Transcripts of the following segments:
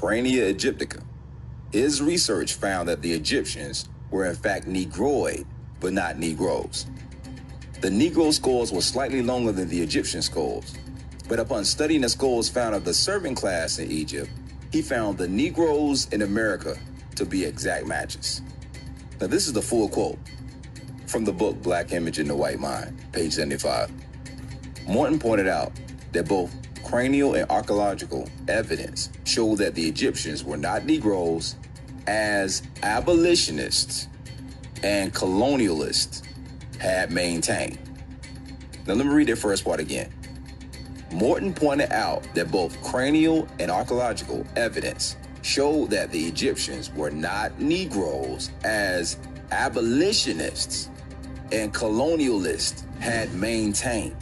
Crania aegyptica. His research found that the Egyptians were in fact Negroid, but not Negroes. The Negro skulls were slightly longer than the Egyptian skulls, but upon studying the skulls found of the servant class in Egypt, he found the Negroes in America to be exact matches. Now this is the full quote from the book Black Image in the White Mind, page 75. Morton pointed out that both cranial and archaeological evidence showed that the Egyptians were not Negroes, as abolitionists and colonialists had maintained. Now let me read that first part again. Morton pointed out that both cranial and archaeological evidence showed that the Egyptians were not Negroes, as abolitionists and colonialists had maintained.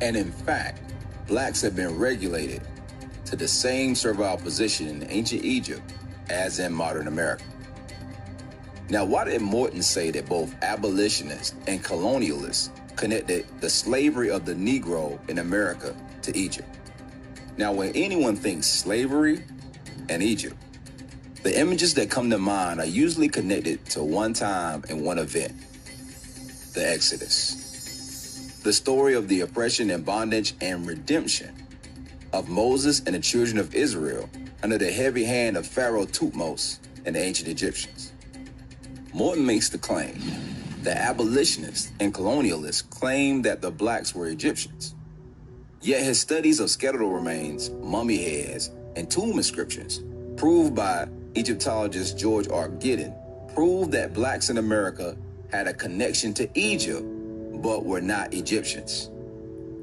And in fact, blacks have been regulated to the same servile position in ancient Egypt as in modern America. Now, why did Morton say that both abolitionists and colonialists connected the slavery of the Negro in America to Egypt? Now, when anyone thinks slavery and Egypt, the images that come to mind are usually connected to one time and one event: the Exodus. The story of the oppression and bondage and redemption of Moses and the children of Israel under the heavy hand of Pharaoh Thutmose and the ancient Egyptians. Morton makes the claim that abolitionists and colonialists claim that the blacks were Egyptians. Yet his studies of skeletal remains, mummy heads, and tomb inscriptions, proved by Egyptologist George R. Giddin, prove that blacks in America had a connection to Egypt, but were not Egyptians,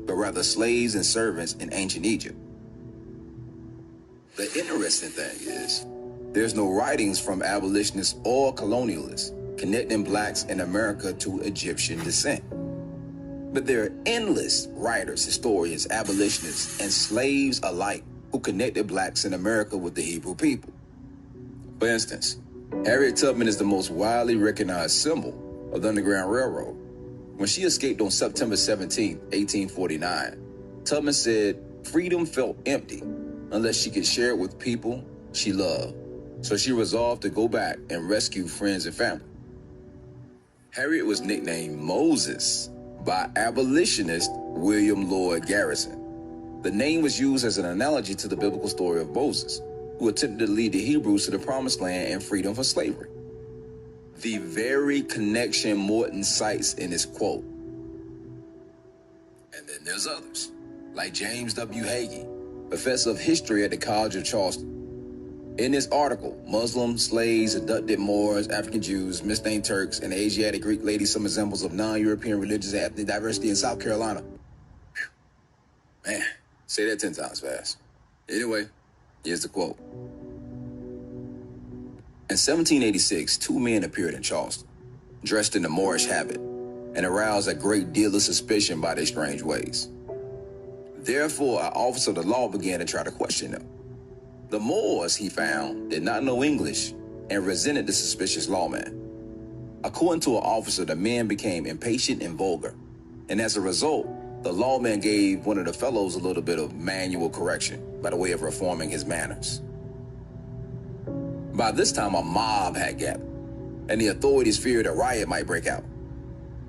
but rather slaves and servants in ancient Egypt. The interesting thing is, there's no writings from abolitionists or colonialists connecting blacks in America to Egyptian descent. But there are endless writers, historians, abolitionists, and slaves alike who connected blacks in America with the Hebrew people. For instance, Harriet Tubman is the most widely recognized symbol of the Underground Railroad. When she escaped on September 17, 1849, Tubman said freedom felt empty unless she could share it with people she loved. So she resolved to go back and rescue friends and family. Harriet was nicknamed Moses by abolitionist William Lloyd Garrison. The name was used as an analogy to the biblical story of Moses, who attempted to lead the Hebrews to the promised land and freedom from slavery. The very connection Morton cites in his quote. And then there's others, like James W. Hagee, professor of history at the College of Charleston. In this article, Muslims, slaves, abducted Moors, African Jews, misnamed Turks, and Asiatic Greek ladies, some examples of non-European religious and ethnic diversity in South Carolina. Whew. Man, say that 10 times fast. Anyway, here's the quote. In 1786, two men appeared in Charleston, dressed in the Moorish habit, and aroused a great deal of suspicion by their strange ways. Therefore, an officer of the law began to try to question them. The Moors, he found, did not know English and resented the suspicious lawman. According to an officer, the men became impatient and vulgar, and as a result, the lawman gave one of the fellows a little bit of manual correction by the way of reforming his manners. By this time, a mob had gathered, and the authorities feared a riot might break out.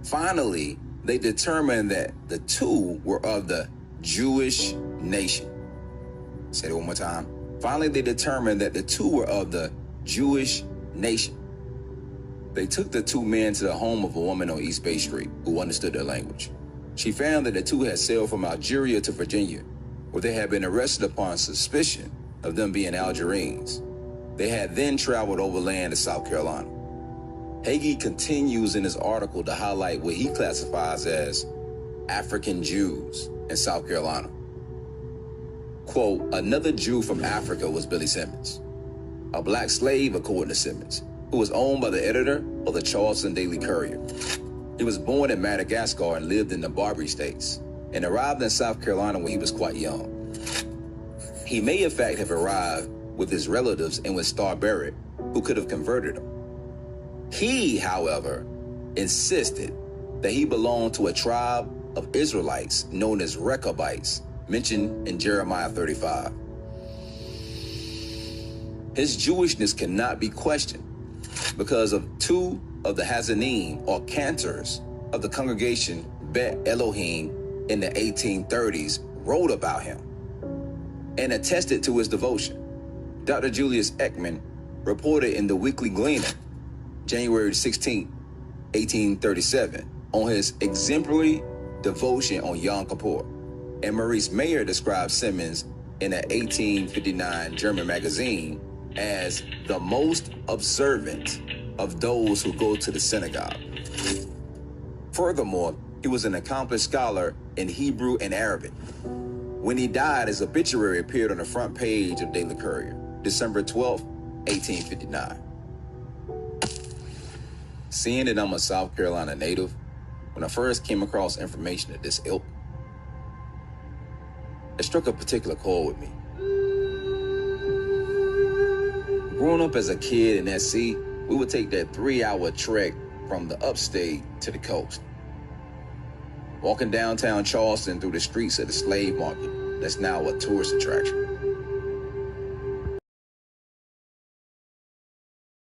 Finally, they determined that the two were of the Jewish nation. Say it one more time. Finally, they determined that the two were of the Jewish nation. They took the two men to the home of a woman on East Bay Street who understood their language. She found that the two had sailed from Algeria to Virginia, where they had been arrested upon suspicion of them being Algerines. They had then traveled overland to South Carolina. Hagee continues in his article to highlight what he classifies as African Jews in South Carolina. Quote, another Jew from Africa was Billy Simmons, a black slave, according to Simmons, who was owned by the editor of the Charleston Daily Courier. He was born in Madagascar and lived in the Barbary States, and arrived in South Carolina when he was quite young. He may in fact have arrived with his relatives and with Star Barrett, who could have converted him. He, however, insisted that he belonged to a tribe of Israelites known as Rechabites, mentioned in Jeremiah 35. His Jewishness cannot be questioned because of two of the Hazanim, or cantors, of the congregation Bet Elohim in the 1830s wrote about him and attested to his devotion. Dr. Julius Ekman reported in the Weekly Gleaner, January 16, 1837, on his exemplary devotion on Yom Kippur. And Maurice Mayer described Simmons in an 1859 German magazine as the most observant of those who go to the synagogue. Furthermore, he was an accomplished scholar in Hebrew and Arabic. When he died, his obituary appeared on the front page of Daily Courier, December 12, 1859. Seeing that I'm a South Carolina native, when I first came across information of this ilk, it struck a particular chord with me. Growing up as a kid in SC, we would take that 3-hour trek from the upstate to the coast. Walking downtown Charleston through the streets of the slave market that's now a tourist attraction.